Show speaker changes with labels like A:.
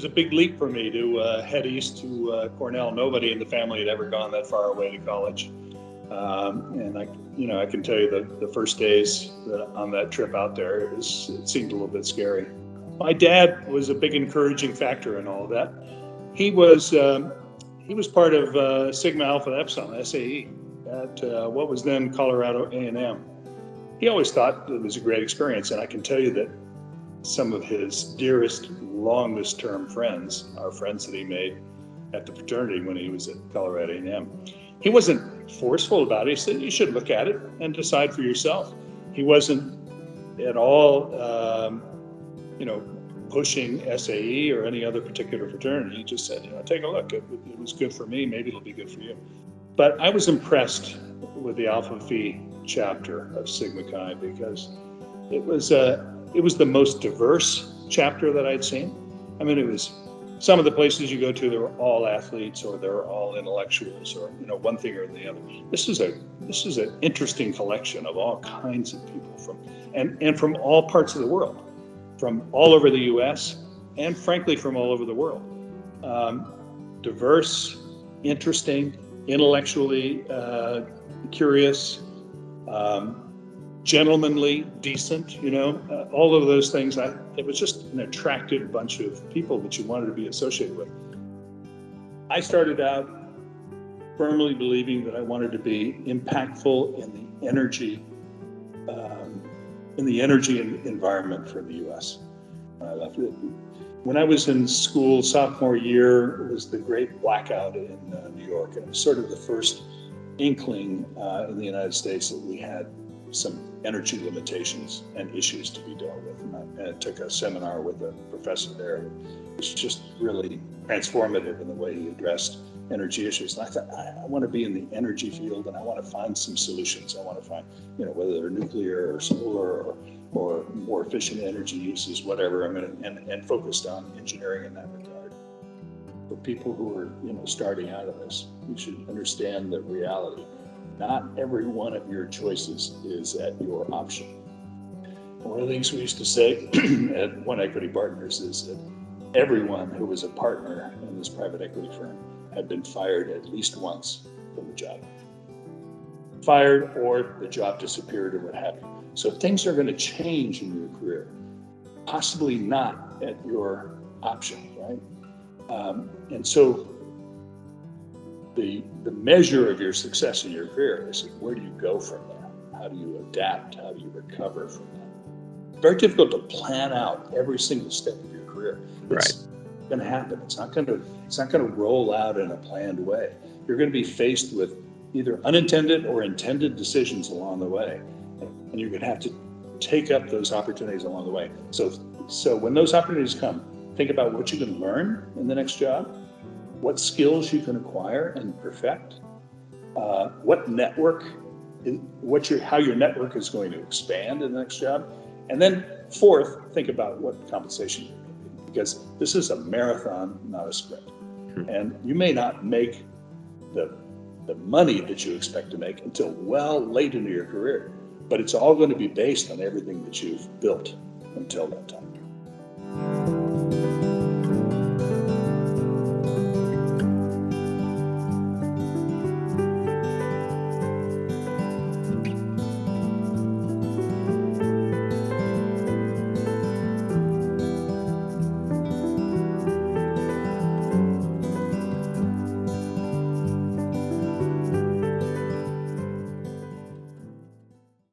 A: a big leap for me to head east to Cornell. Nobody in the family had ever gone that far away to college. And I can tell you the first days on that trip out there, it seemed a little bit scary. My dad was a big encouraging factor in all of that. He was part of Sigma Alpha Epsilon, SAE, at what was then Colorado A&M. He always thought it was a great experience, and I can tell you that some of his dearest, longest term friends are friends that he made at the fraternity when he was at Colorado A&M. He wasn't forceful about it. He said, you should look at it and decide for yourself. He wasn't at all, pushing SAE or any other particular fraternity. He just said, take a look. It was good for me. Maybe it'll be good for you. But I was impressed with the Alpha Phi chapter of Sigma Chi because it was the most diverse chapter that I'd seen. I mean, it was some of the places you go to, they were all athletes or they were all intellectuals or one thing or the other. This is an interesting collection of all kinds of people from all parts of the world, from all over the U.S. and frankly from all over the world. Diverse, interesting, intellectually curious, gentlemanly, decent, all of those things. It was just an attractive bunch of people that you wanted to be associated with. I started out firmly believing that I wanted to be impactful in the energy environment for the U.S. when I left it. When I was in school, sophomore year, it was the great blackout in New York, and it was sort of the first inkling in the United States that we had some energy limitations and issues to be dealt with. And I took a seminar with a professor there. It was just really transformative in the way he addressed energy issues. And I thought, I want to be in the energy field and I want to find some solutions. I want to find, whether they're nuclear or solar or more efficient energy uses, whatever. And focused on engineering in that regard. For people who are, starting out of this, you should understand the reality. Not every one of your choices is at your option. One of the things we used to say at One Equity Partners is that everyone who was a partner in this private equity firm had been fired at least once from the job. Fired or the job disappeared or what have you. So things are going to change in your career, possibly not at your option, right? And so the measure of your success in your career is where do you go from there? How do you adapt? How do you recover from that? It's very difficult to plan out every single step of your career. It's going to happen. It's not going to roll out in a planned way. You're going to be faced with either unintended or intended decisions along the way, and you're going to have to take up those opportunities along the way. So when those opportunities come, think about what you can learn in the next job, what skills you can acquire and perfect, what network, how your network is going to expand in the next job, and then fourth, think about what compensation you're going to be, because this is a marathon, not a sprint. And you may not make the money that you expect to make until well late into your career, but it's all going to be based on everything that you've built until that time.